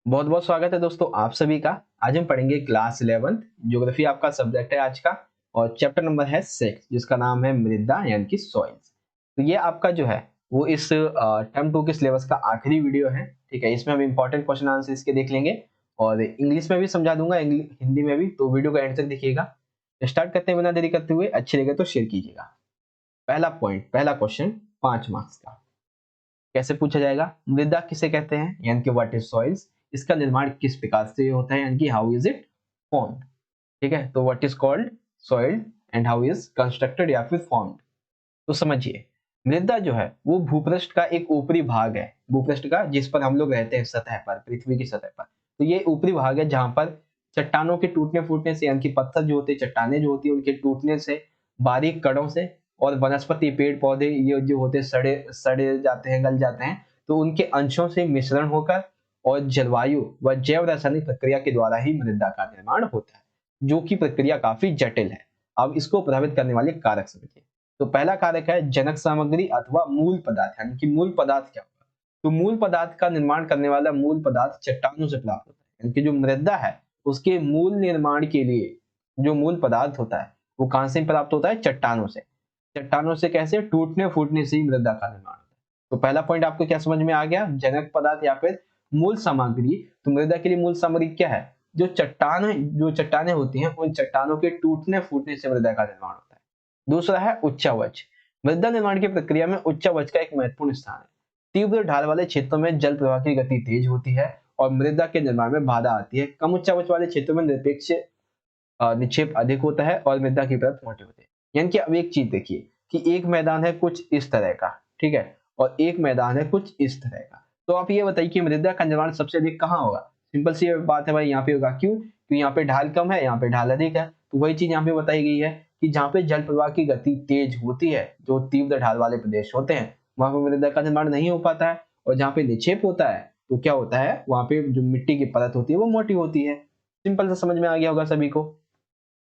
बहुत बहुत स्वागत है दोस्तों आप सभी का। आज हम पढ़ेंगे क्लास 11 ज्योग्राफी आपका सब्जेक्ट है आज का। और चैप्टर नंबर है 6 जिसका नाम है मृदा यानी कि सॉइल्स। तो ये आपका जो है वो इस टर्म 2 के सिलेबस का आखिरी वीडियो है। ठीक है, इसमें हम इंपॉर्टेंट क्वेश्चन आंसर इसके देख लेंगे और इंग्लिश में भी समझा दूंगा, हिंदी में भी। तो वीडियो को एंड तक देखिएगा। स्टार्ट करते हैं बिना देरी करते हुए। अच्छी लगे तो शेयर कीजिएगा। पहला पॉइंट, पहला क्वेश्चन 5 मार्क्स का। कैसे पूछा जाएगा? मृदा किसे कहते हैं यानी कि व्हाट इज सॉइल्स। इसका निर्माण किस प्रकार से होता है यानी कि हाउ इज इट फॉर्म्ड। ठीक है, तो what is called soil and how is constructed या फिर फॉर्म्ड। तो समझिए, मृदा जो है वो भूपृष्ठ का एक ऊपरी भाग है, भूपृष्ठ का जिस पर हम लोग रहते हैं सतह पर, पृथ्वी की सतह पर। तो ये ऊपरी भाग है जहां पर चट्टानों के टूटने फूटने से यानी कि पत्थर जो होते हैं, चट्टाने जो होती है उनके टूटने से, बारीक कणों से और वनस्पति पेड़ पौधे ये जो होते हैं सड़े सड़े जाते हैं, गल जाते हैं। तो उनके अंशों से मिश्रण होकर और जलवायु व जैव रासायनिक प्रक्रिया के द्वारा ही मृदा का निर्माण होता है, जो कि प्रक्रिया काफी जटिल है। अब इसको प्रभावित करने वाले कारक समझिए। तो पहला कारक है जनक सामग्री अथवा मूल पदार्थ यानी कि मूल पदार्थ क्या होगा। तो मूल पदार्थ का निर्माण करने वाला मूल पदार्थ चट्टानों से प्राप्त होता है यानी कि जो मृदा है उसके मूल निर्माण के लिए जो मूल पदार्थ होता है वो कहां से प्राप्त होता है? चट्टानों से। चट्टानों से कैसे? टूटने फूटने से ही मृदा का निर्माण होता है। तो पहला पॉइंट आपको क्या समझ में आ गया? जनक पदार्थ या फिर मूल सामग्री। तो मृदा के लिए मूल सामग्री क्या है? जो चट्टाने होती हैं उन चट्टानों के टूटने फूटने से मृदा का निर्माण होता है। दूसरा है उच्चावच। मृदा निर्माण की प्रक्रिया में उच्चावच का एक महत्वपूर्ण स्थान है। तीव्र ढाल वाले क्षेत्रों में जल प्रवाह की गति तेज होती है और मृदा के निर्माण में बाधा आती है। कम उच्चावच वाले क्षेत्रों में निरपेक्ष निक्षेप अधिक होता है और मृदा की परत मोटी होती है। यानी कि अब एक चीज देखिए कि एक मैदान है कुछ इस तरह का, ठीक है, और एक मैदान है कुछ इस तरह का। तो आप ये बताइए कि मृदा का निर्माण सबसे अधिक कहाँ होगा? सिंपल सी बात है भाई, यहाँ पे होगा। क्यों? क्योंकि यहाँ पे ढाल कम है, यहाँ पे ढाल अधिक है। तो वही चीज यहाँ पे बताई गई है कि जहाँ पे जल प्रवाह की गति तेज होती है, जो तीव्र ढाल वाले प्रदेश होते हैं, वहां पे मृदा का निर्माण नहीं हो पाता है। और जहाँ पे निक्षेप होता है तो क्या होता है? वहां पे जो मिट्टी की परत होती है वो मोटी होती है। सिंपल सा समझ में आ गया होगा सभी को।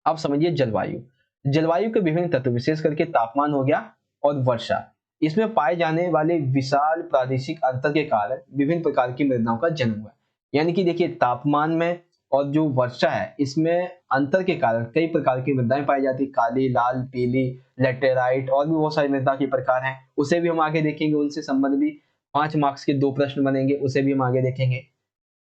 अब समझिए जलवायु। जलवायु के विभिन्न तत्व विशेष करके तापमान हो गया और वर्षा, इसमें पाए जाने वाले विशाल प्रादेशिक अंतर के कारण विभिन्न प्रकार की मृदाओं का जन्म हुआ। यानी कि देखिए, तापमान में और जो वर्षा है इसमें अंतर के कारण कई प्रकार की मृदाएं पाई जाती, काली, लाल, पीली, लेटेराइट और भी बहुत सारी मृदा के प्रकार हैं। उसे भी हम आगे देखेंगे, उनसे संबंधित भी 5 मार्क्स के 2 प्रश्न बनेंगे, उसे भी हम आगे देखेंगे।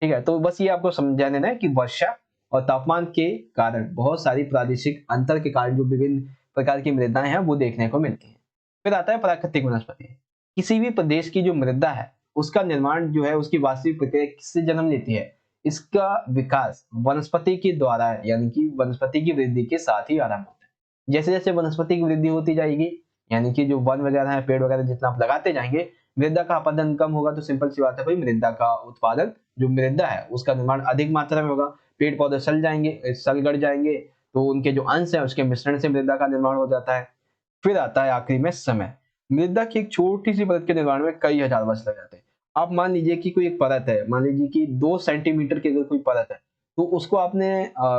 ठीक है, तो बस ये आपको समझा देना है कि वर्षा और तापमान के कारण बहुत सारी प्रादेशिक अंतर के कारण जो विभिन्न प्रकार की मृदाएं हैं वो देखने को मिलती हैं। फिर आता है प्राकृतिक वनस्पति। किसी भी प्रदेश की जो मृदा है उसका निर्माण जो है, उसकी वास्तविक प्रक्रिया किससे जन्म लेती है? इसका विकास वनस्पति के द्वारा है, यानी कि वनस्पति की वृद्धि के साथ ही आरंभ होता है। जैसे जैसे वनस्पति की वृद्धि होती जाएगी, यानी कि जो वन वगैरह है, पेड़ वगैरह जितना आप लगाते जाएंगे, मृदा का अपरदन कम होगा। तो सिंपल सी बात है भाई, मृदा का उत्पादन, जो मृदा है उसका निर्माण अधिक मात्रा में होगा। पेड़ पौधे सड़ जाएंगे, सड़ गड़ जाएंगे, तो उनके जो अंश है उसके मिश्रण से मृदा का निर्माण हो जाता है। फिर आता है आखिरी में समय। मृदा की एक छोटी सी परत के निर्माण में कई हजार वर्ष लग जाते हैं। आप मान लीजिए कि कोई एक परत है, मान लीजिए कि 2 सेंटीमीटर की अगर कोई परत है, तो उसको आपने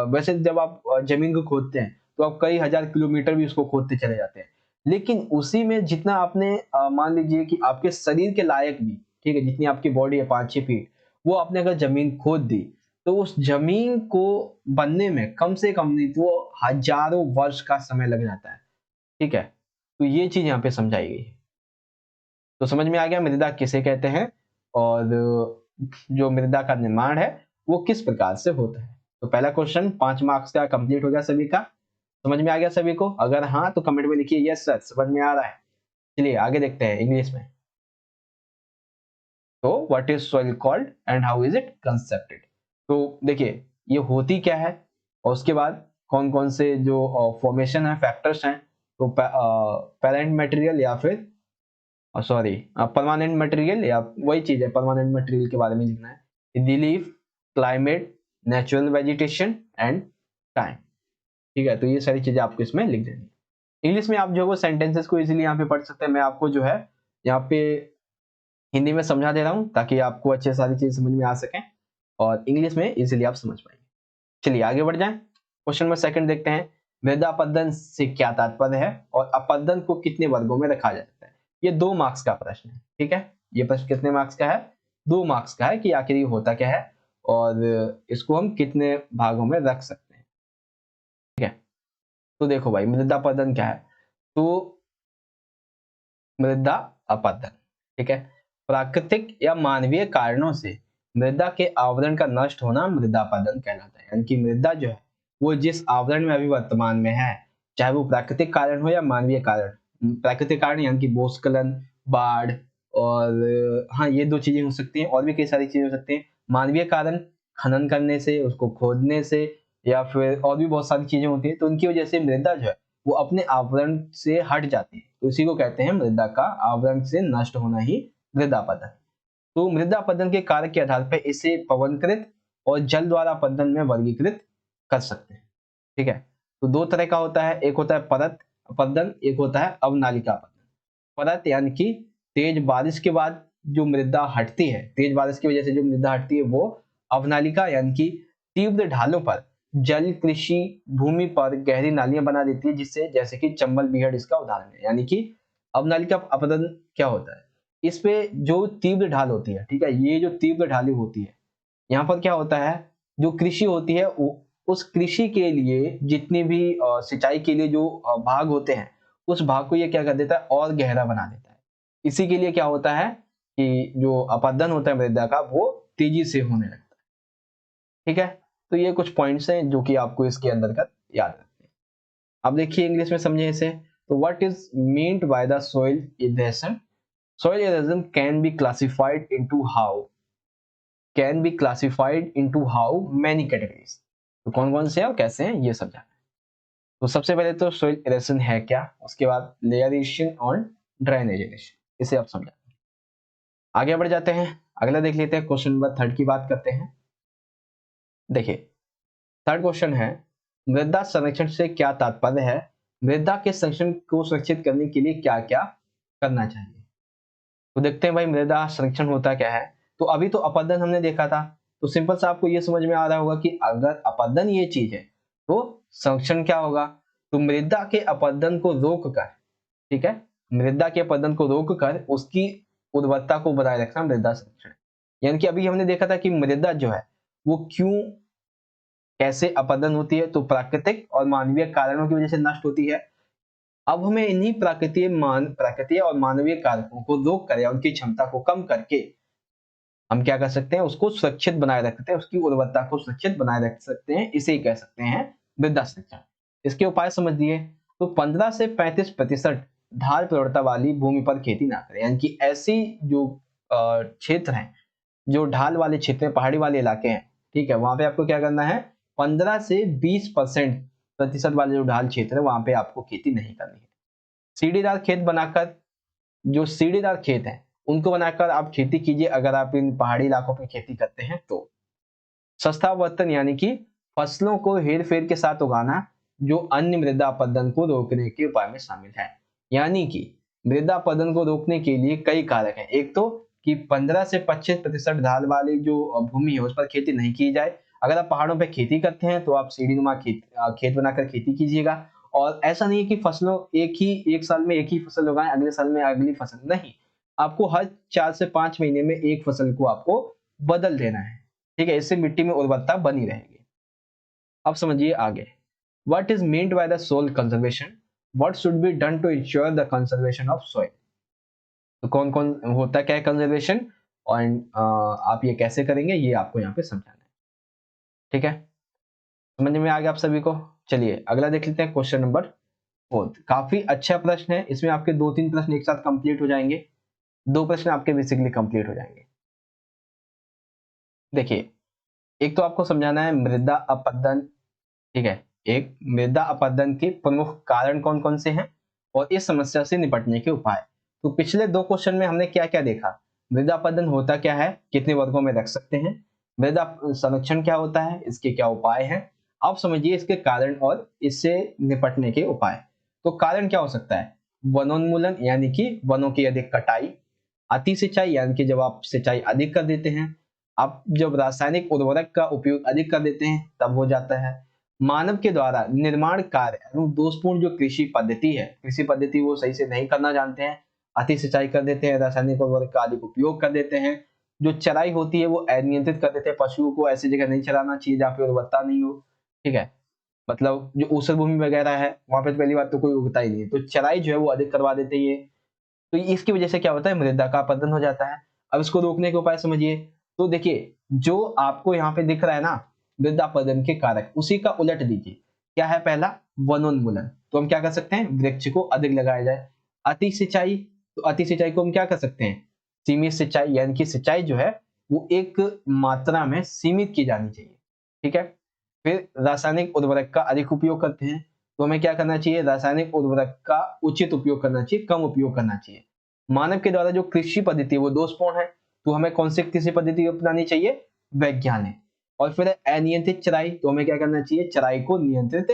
वैसे जब आप जमीन को खोदते हैं तो आप कई हजार किलोमीटर भी उसको खोदते चले जाते हैं। लेकिन उसी में जितना आपने मान लीजिए कि आपके शरीर के लायक भी, ठीक है, जितनी आपकी बॉडी है 5-6 फीट, वो आपने अगर जमीन खोद दी तो उस जमीन को बनने में कम से कम नहीं तो हजारों वर्ष का समय लग जाता है। ठीक है, तो ये चीज यहाँ पे समझाई गई है। तो समझ में आ गया मृदा किसे कहते हैं और जो मृदा का निर्माण है वो किस प्रकार से होता है। तो पहला क्वेश्चन 5 मार्क्स का कंप्लीट हो गया सभी का। समझ में आ गया सभी को? अगर हाँ तो कमेंट में लिखिए यस सर समझ में आ रहा है। चलिए आगे देखते हैं इंग्लिश में। तो what is soil called and how is it concepted. तो देखिए ये होती क्या है और उसके बाद कौन कौन से जो फॉर्मेशन है, फैक्टर्स हैं। तो पैरेंट मटेरियल या फिर सॉरी परमानेंट मटेरियल, या वही चीज है, परमानेंट मटेरियल के बारे में लिखना है। Relief, climate, natural vegetation and time. ठीक है, तो ये सारी चीजें आपको इसमें लिख देनी है। इंग्लिश में आप जो है वो सेंटेंसेस को इजीली यहाँ पे पढ़ सकते हैं। मैं आपको जो है यहाँ पे हिंदी में समझा दे रहा हूँ ताकि आपको अच्छे सारी चीज समझ में आ सके और इंग्लिश में इजीली आप समझ पाएंगे। चलिए आगे बढ़ जाएं। क्वेश्चन नंबर सेकंड देखते हैं। मृदा अपरदन से क्या तात्पर्य है और अपरदन को कितने वर्गों में रखा जा सकता है? ये 2 मार्क्स का प्रश्न है। ठीक है, ये प्रश्न कितने मार्क्स का है? 2 मार्क्स का है कि आखिर ये होता क्या है और इसको हम कितने भागों में रख सकते हैं। ठीक है, तो देखो भाई मृदा अपरदन क्या है, तो मृदा अपरदन, ठीक है, प्राकृतिक या मानवीय कारणों से मृदा के आवरण का नष्ट होना मृदा अपरदन कहलाता है। यानी कि मृदा जो है वो जिस आवरण में अभी वर्तमान में है, चाहे वो प्राकृतिक कारण हो या मानवीय कारण, प्राकृतिक कारण यानी कि भूस्खलन, बाढ़, और हाँ ये दो चीजें हो सकती हैं, और भी कई सारी चीजें हो सकती हैं। मानवीय कारण खनन करने से, उसको खोदने से, या फिर और भी बहुत सारी चीजें होती हैं, तो उनकी वजह से मृदा जो है वो अपने आवरण से हट जाती है, तो इसी को कहते हैं मृदा का आवरण से नष्ट होना ही मृदा अपरदन। तो मृदा अपरदन के कारक के आधार पर इसे पवनकृत और जल द्वारा अपरदन में वर्गीकृत कर सकते हैं। ठीक है, तो दो तरह का होता है, एक होता है परत अपरदन, एक होता है अवनालिका अपरदन। परत यानी कि तेज बारिश के बाद जो मृदा हटती है, तेज बारिश की वजह से जो मृदा हटती है वो अवनालिका, यानी कि तीव्र ढालों पर जल कृषि भूमि पर गहरी नालियां बना देती है, जिससे जैसे कि चंबल बीहड़ इसका उदाहरण है। यानी कि अवनालिका अपरदन क्या होता है, इस पे जो तीव्र ढाल होती है, ठीक है, ये जो तीव्र ढाली होती है, यहाँ पर क्या होता है, जो कृषि होती है उस कृषि के लिए जितनी भी सिंचाई के लिए जो भाग होते हैं, उस भाग को ये क्या कर देता है और गहरा बना देता है। इसी के लिए क्या होता है कि जो अपरदन होता है मृदा का वो तेजी से होने लगता है। ठीक है, तो ये कुछ पॉइंट्स हैं जो कि आपको इसके अंतर्गत याद रखने हैं। अब देखिए इंग्लिश में समझे इसे, तो what is meant by the soil erosion. Soil erosion can be classified into how many categories. तो कौन कौन से हैं और कैसे हैं ये समझा। तो सबसे पहले तो सॉइल इरोजन है क्या, उसके बाद लेयरेशन और ड्रेनेजेशन, इसे आप समझा। आगे बढ़ जाते हैं, अगला देख लेते हैं, क्वेश्चन नंबर 3 की बात करते हैं। देखिए थर्ड क्वेश्चन है, मृदा संरक्षण से क्या तात्पर्य है, मृदा के संरक्षण को सुरक्षित करने के लिए क्या क्या करना चाहिए। तो देखते हैं भाई मृदा संरक्षण होता क्या है। तो अभी तो अपरदन हमने देखा था, तो सिंपल सा आपको ये समझ में आ रहा होगा कि अगर अपरदन ये चीज है तो संरक्षण क्या होगा। तो मृदा के अपरदन को रोक कर, ठीक है, मृदा के अपरदन को रोक कर उसकी उर्वरता को बनाए रखना मृदा संरक्षण। यानी कि अभी हमने देखा था कि मृदा जो है वो क्यों कैसे अपरदन होती है, तो प्राकृतिक और मानवीय कारणों की वजह से नष्ट होती है। अब हमें इन्हीं प्राकृतिक और मानवीय कारकों को रोक कर या उनकी क्षमता को कम करके हम क्या कर सकते हैं, उसको सुरक्षित बनाए रख सकते हैं, उसकी उर्वरता को सुरक्षित बनाए रख सकते हैं, इसे ही कह सकते हैं मृदा संरक्षण। इसके उपाय समझिए, तो 15 से 35% ढाल प्रवणता वाली भूमि पर खेती ना करें। यानी कि ऐसी जो क्षेत्र हैं, जो ढाल वाले क्षेत्र हैं, पहाड़ी वाले इलाके हैं, ठीक है, वहां पे आपको क्या करना है, 15 से 20% प्रतिशत वाले जो ढाल क्षेत्र है वहां पे आपको खेती नहीं करनी है। सीढ़ीदार खेत बनाकर, जो सीढ़ीदार खेत हैं उनको बनाकर आप खेती कीजिए अगर आप इन पहाड़ी इलाकों पे खेती करते हैं तो। सस्तावर्तन यानी कि फसलों को हेर फेर के साथ उगाना, जो अन्य मृदा अपरदन को रोकने के उपाय में शामिल है। यानी कि मृदा अपरदन को रोकने के लिए कई कारक हैं। एक तो कि 15 से 25% ढाल वाली जो भूमि है उस पर खेती नहीं की जाए। अगर आप पहाड़ों पर खेती करते हैं तो आप सीढ़ीनुमा खेत बनाकर खेती कीजिएगा। और ऐसा नहीं है कि फसलों एक साल में एक ही फसल उगाएं, अगले साल में अगली फसल नहीं, आपको हर 4 से 5 महीने में एक फसल को आपको बदल देना है। ठीक है, इससे मिट्टी में उर्वरता बनी रहेगी। अब समझिए आगे, what is meant by the soil conservation, what should be done to ensure the conservation of soil. तो कौन कौन होता क्या है कंजर्वेशन, और आप ये कैसे करेंगे ये आपको यहाँ पे समझाना है। ठीक है, समझ में आ गया आप सभी को। चलिए अगला देख लेते हैं, क्वेश्चन नंबर 4। काफी अच्छा प्रश्न है, इसमें आपके 2-3 प्रश्न एक साथ कंप्लीट हो जाएंगे, 2 प्रश्न आपके बेसिकली कंप्लीट हो जाएंगे। देखिए एक तो आपको समझाना है मृदा अपरदन, ठीक है, एक मृदा अपरदन के प्रमुख कारण कौन कौन से हैं और इस समस्या से निपटने के उपाय। तो पिछले 2 क्वेश्चन में हमने क्या क्या देखा, मृदा अपरदन होता क्या है, कितने वर्गों में रख सकते हैं, मृदा संरक्षण क्या होता है, इसके क्या उपाय हैं। अब समझिए इसके कारण और इससे निपटने के उपाय। तो कारण क्या हो सकता है, वनोन्मूलन यानी कि वनों की अधिक कटाई, अति सिंचाई यानी कि जब आप सिंचाई अधिक कर देते हैं, आप जब रासायनिक उर्वरक का उपयोग अधिक कर देते हैं तब हो जाता है। मानव के द्वारा निर्माण कार्य दोषपूर्ण जो कृषि पद्धति है, कृषि पद्धति वो सही से नहीं करना जानते हैं, अति सिंचाई कर देते हैं, रासायनिक उर्वरक का अधिक उपयोग कर देते हैं, जो चराई होती है वो अनियंत्रित कर देते हैं। पशुओं को ऐसी जगह नहीं चराना चाहिए जहाँ पे उर्वरता नहीं हो, ठीक है। मतलब जो ऊसर भूमि वगैरह है वहां पे तो पहली बात तो कोई उगता ही नहीं है, तो चराई जो है वो अधिक करवा देते हैं ये। तो इसकी वजह से क्या होता है, मृदा का अपरदन हो जाता है। अब इसको रोकने के उपाय समझिए। तो देखिए जो आपको यहाँ पे दिख रहा है ना मृदा अपरदन के कारक, उसी का उलट दीजिए। क्या है पहला, वनोन्मूलन। तो हम क्या कर सकते हैं, वृक्ष को अधिक लगाया जाए। अति सिंचाई, तो अति सिंचाई को हम क्या कर सकते हैं, सीमित सिंचाई, यानी कि सिंचाई जो है वो एक मात्रा में सीमित की जानी चाहिए, ठीक है। फिर रासायनिक उर्वरक का अधिक उपयोग करते हैं, तो हमें क्या करना चाहिए, रासायनिक उर्वरक का उचित उपयोग करना चाहिए, कम उपयोग करना चाहिए। मानव के द्वारा जो कृषि पद्धति है वो दोषपूर्ण है, तो हमें कौन सी कृषि पद्धति अपनानी चाहिए, वैज्ञानिक। और फिर अनियंत्रित चराई, तो हमें क्या करना चाहिए, चराई को नियंत्रित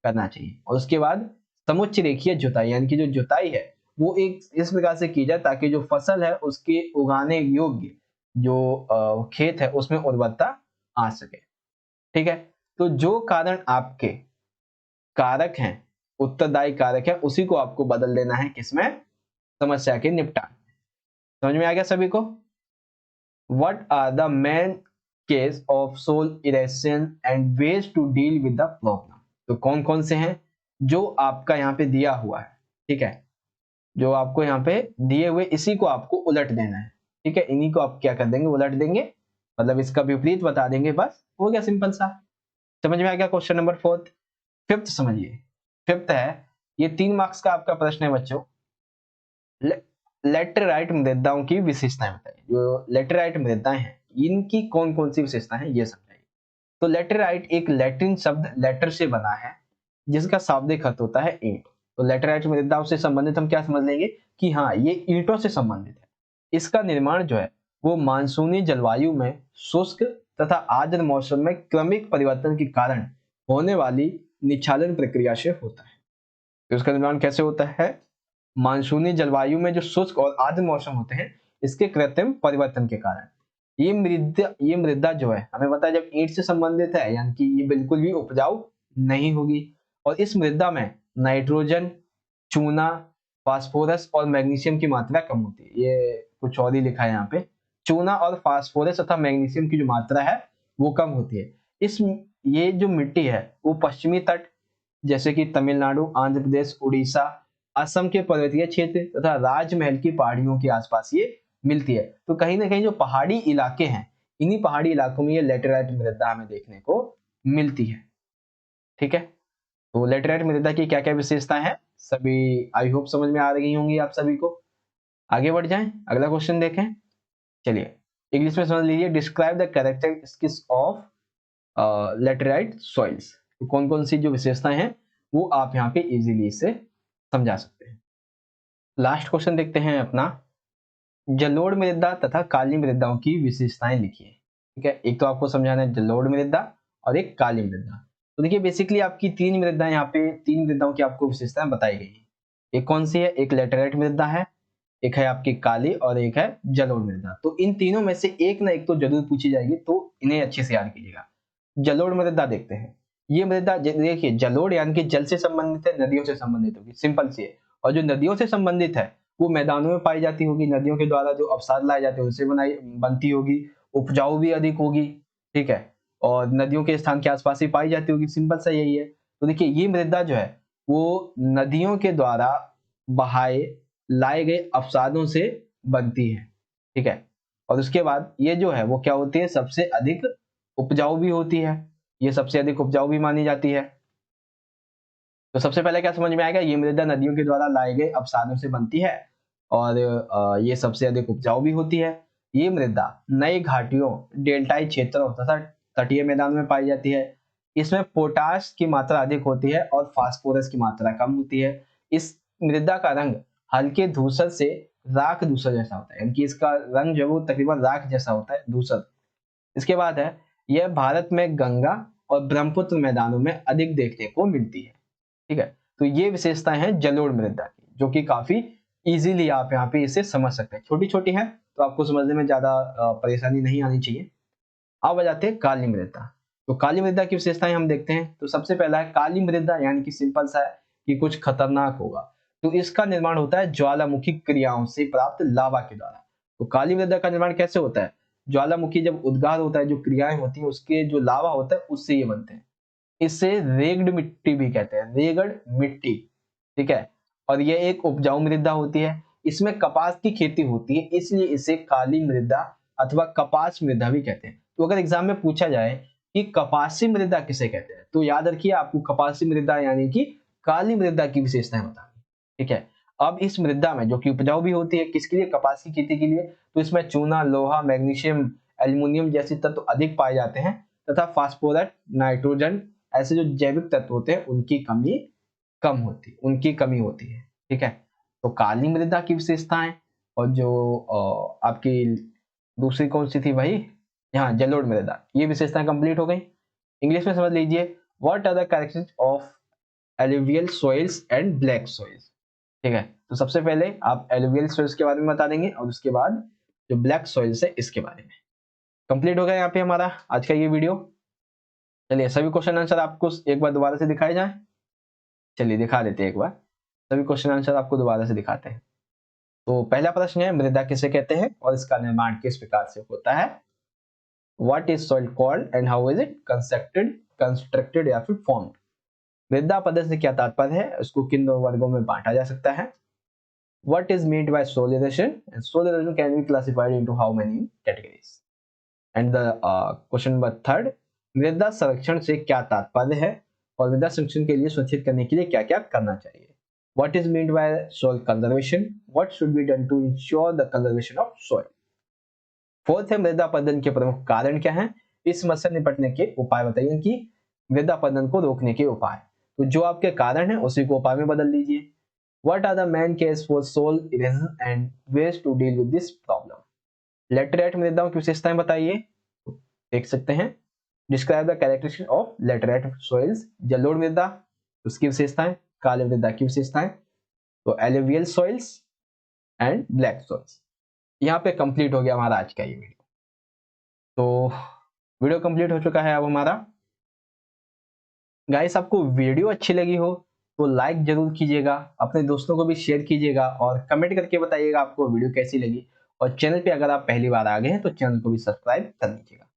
करना चाहिए। और उसके बाद समुच्च रेखीय जुताई, यानी कि जो जुताई है वो एक इस प्रकार से की जाए ताकि जो फसल है उसके उगाने योग्य जो खेत है उसमें उर्वरता आ सके, ठीक है। तो जो कारण आपके कारक हैं, उत्तरदायी कारक है, उसी को आपको बदल देना है किसमें, समस्या के निपटान। समझ में आ गया सभी को। What are the main case of soil erosion and ways to deal with the problem? तो कौन कौन से हैं जो आपका यहाँ पे दिया हुआ है, ठीक है। जो आपको यहाँ पे दिए हुए इसी को आपको उलट देना है, ठीक है। इन्हीं को आप क्या कर देंगे, उलट देंगे, मतलब इसका विपरीत बता देंगे, बस हो गया, सिंपल सा। समझ में आ गया क्वेश्चन नंबर 4। फिफ्थ समझिए, फिफ्थ है, ये 3 मार्क्स का आपका प्रश्न है बच्चों। लेटराइट मृदाओं की विशेषताएं बताइए। जो लेटराइट मृदाएं हैं इनकी कौन कौन सी विशेषताएं हैं ये समझाइए। तो लेटराइट एक लैटिन शब्द लेटर से बना है जिसका शाब्दिक अर्थ होता है ईंट। तो लेटराइट मृदाओं से संबंधित हम क्या समझ लेंगे कि हाँ ये ईंटों से संबंधित है। इसका निर्माण जो है वो मानसूनी जलवायु में शुष्क तथा आर्द्र मौसम में क्रमिक परिवर्तन के कारण होने वाली निक्षालन प्रक्रिया से होता है। तो इसका निर्माण कैसे होता है, मानसूनी जलवायु में जो शुष्क और आर्द्र मौसम होते हैं इसके कृत्रिम परिवर्तन के कारण ये मृदा जो है हमें पता है जब ईंट से संबंधित है यानी कि ये बिल्कुल भी उपजाऊ नहीं होगी। और इस मृदा में नाइट्रोजन, चूना, फास्फोरस और मैग्नीशियम की मात्रा कम होती है। ये कुछ और ही लिखा है यहाँ पे, चूना और फास्फोरस तथा मैग्नीशियम की जो मात्रा है वो कम होती है। ये जो मिट्टी है वो पश्चिमी तट जैसे कि तमिलनाडु, आंध्र प्रदेश, उड़ीसा, असम के पर्वतीय क्षेत्र तथा राजमहल की पहाड़ियों के आसपास ये मिलती है। तो कहीं ना कहीं जो पहाड़ी इलाके हैं इन्हीं पहाड़ी इलाकों में ये लेटेराइट मृदा हमें देखने को मिलती है, ठीक है। तो लेटेराइट मृदा की क्या क्या विशेषताएं हैं सभी आई होप समझ में आ रही होंगी आप सभी को। आगे बढ़ जाएं, अगला क्वेश्चन देखें। चलिए इंग्लिश में समझ लीजिए, describe the characteristics of laterite soils. तो कौन कौन सी जो विशेषताएं हैं वो आप यहाँ पे इजीली इसे समझा सकते हैं। लास्ट क्वेश्चन देखते हैं अपना, जलोढ़ मृदा तथा काली मृदाओं की विशेषताएं लिखिए, ठीक है। एक तो आपको समझाना है जलोढ़ मृदा और एक काली मृदा। तो देखिए बेसिकली आपकी 3 मृदाएं यहाँ पे, 3 मृदाओं की आपको विशेषताएं बताई गई है। एक कौन सी है, एक लेटेराइट मृदा है, एक है आपकी काली और एक है जलोढ़ मृदा। तो इन तीनों में से एक ना एक तो जरूर पूछी जाएगी, तो इन्हें अच्छे से याद कीजिएगा। जलोढ़ मृदा देखते हैं। ये मृदा देखिए जलोढ़ यानी कि जल से संबंधित है, नदियों से संबंधित होगी, सिंपल सी है। और जो नदियों से संबंधित है वो मैदानों में पाई जाती होगी, नदियों के द्वारा जो अवसाद लाए जाते हैं उनसे बनती होगी, उपजाऊ भी अधिक होगी, ठीक है। और नदियों के स्थान के आसपास ही पाई जाती होगी, सिंपल सा यही है। तो देखिए ये मृदा जो है वो नदियों के द्वारा बहाए लाए गए अवसादों से बनती है, ठीक है। और उसके बाद ये जो है वो क्या होती है, सबसे अधिक उपजाऊ भी होती है, ये सबसे अधिक उपजाऊ भी मानी जाती है। तो सबसे पहले क्या समझ में आएगा, ये मृदा नदियों के द्वारा लाए गए अवसादों से बनती है और ये सबसे अधिक उपजाऊ भी होती है। ये मृदा नई घाटियों, डेल्टाई क्षेत्रों तथा तटीय मैदान में पाई जाती है। इसमें पोटाश की मात्रा अधिक होती है और फास्फोरस की मात्रा कम होती है। इस मृदा का रंग हल्के धूसर से राख धूसर जैसा होता है, यानी कि इसका रंग जो है वो तकरीबन राख जैसा होता है, धूसर। इसके बाद है, यह भारत में गंगा और ब्रह्मपुत्र मैदानों में अधिक देखने को मिलती है, ठीक है। तो ये विशेषताएं हैं जलोढ़ मृदा की, जो कि काफी इजीली आप यहाँ पे इसे समझ सकते हैं। छोटी छोटी है तो आपको समझने में ज्यादा परेशानी नहीं आनी चाहिए। अब आ जाते हैं काली मृदा। तो काली मृदा की विशेषताएं हम देखते हैं। तो सबसे पहला है काली मृदा, यानी कि सिंपल सा है कि कुछ खतरनाक होगा। तो इसका निर्माण होता है ज्वालामुखी क्रियाओं से प्राप्त लावा के द्वारा। तो काली मृदा का निर्माण कैसे होता है, ज्वालामुखी जब उद्गार होता है, जो क्रियाएं होती हैं उसके जो लावा होता है उससे ये बनते हैं। इससे रेगड मिट्टी भी कहते हैं, रेगड मिट्टी, ठीक है। और ये एक उपजाऊ मृदा होती है। इसमें कपास की खेती होती है, इसलिए इसे काली मृदा अथवा कपास मृदा भी कहते हैं। तो अगर एग्जाम में पूछा जाए कि कपासी मृदा किसे कहते हैं, तो याद रखिए आपको कपासी मृदा यानी कि काली मृदा की विशेषताएं बतानी, ठीक है। अब इस मृदा में जो कि उपजाऊ भी होती है, किसके लिए? कपास की खेती के लिए। तो इसमें चूना, लोहा, मैग्नीशियम, एल्युमिनियम जैसे तत्व अधिक पाए जाते हैं तथा फास्फोरस, नाइट्रोजन ऐसे जो जैविक तत्व होते हैं उनकी कमी होती है, ठीक है। तो काली मृदा की विशेषताएं, और जो आपकी दूसरी कौन सी थी भाई, यहाँ जलोढ़ मृदा, ये विशेषताएं कंप्लीट हो गई। इंग्लिश में समझ लीजिए, what are the characteristics of alluvial soils and black soils, ठीक है। तो सबसे पहले आप एलुवियल सॉइल्स के बारे में बता देंगे और उसके बाद जो ब्लैक सॉइल्स है इसके बारे में। कंप्लीट हो गया यहाँ पे हमारा आज का ये वीडियो। चलिए सभी क्वेश्चन आंसर आपको एक बार दोबारा से दिखाए जाए। चलिए दिखा देते हैं एक बार, सभी क्वेश्चन आंसर आपको दोबारा से दिखाते हैं। तो पहला प्रश्न है, मृदा किसे कहते हैं और इसका निर्माण किस प्रकार से होता है? What is soil called and how is it constructed या फिर फॉर्म्ड? मृदा पद से क्या तात्पर्य है, उसको किन दो वर्गों में बांटा जा सकता है? What is meant bye soil erosion and soil erosion can be classified into how many categories? And the question number third, मृदा संरक्षण से क्या तात्पर्य है और मृदा संरक्षण के लिए सुनिश्चित करने के लिए क्या क्या करना चाहिए? What is meant by soil conservation? What should be done to ensure the conservation of soil? Fourth है, मृदा अपरदन के प्रमुख कारण क्या हैं? इस समस्या से निपटने के उपाय बताइए कि मृदा अपरदन को रोकने के उपाय। तो जो आपके कारण है उसी को उपाय में बदल दीजिए। What are the main case for soil erosion and ways to deal with this problem? Laterite मृदाओं की विशेषताएं बताइए। देख सकते हैं, describe the characteristics of laterite soils, जलोढ़ मृदा उसकी विशेषताएं, काली मृदा की विशेषताएं, तो alluvial soils and black soils. यहाँ पे कंप्लीट हो गया हमारा आज का ये वीडियो। तो वीडियो कंप्लीट हो चुका है अब हमारा। गाइस आपको वीडियो अच्छी लगी हो तो लाइक जरूर कीजिएगा, अपने दोस्तों को भी शेयर कीजिएगा और कमेंट करके बताइएगा आपको वीडियो कैसी लगी। और चैनल पे अगर आप पहली बार आ गए हैं तो चैनल को भी सब्सक्राइब कर लीजिएगा।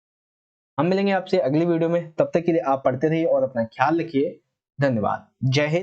हम मिलेंगे आपसे अगली वीडियो में, तब तक के लिए आप पढ़ते रहिए और अपना ख्याल रखिए। धन्यवाद। जय हिंद।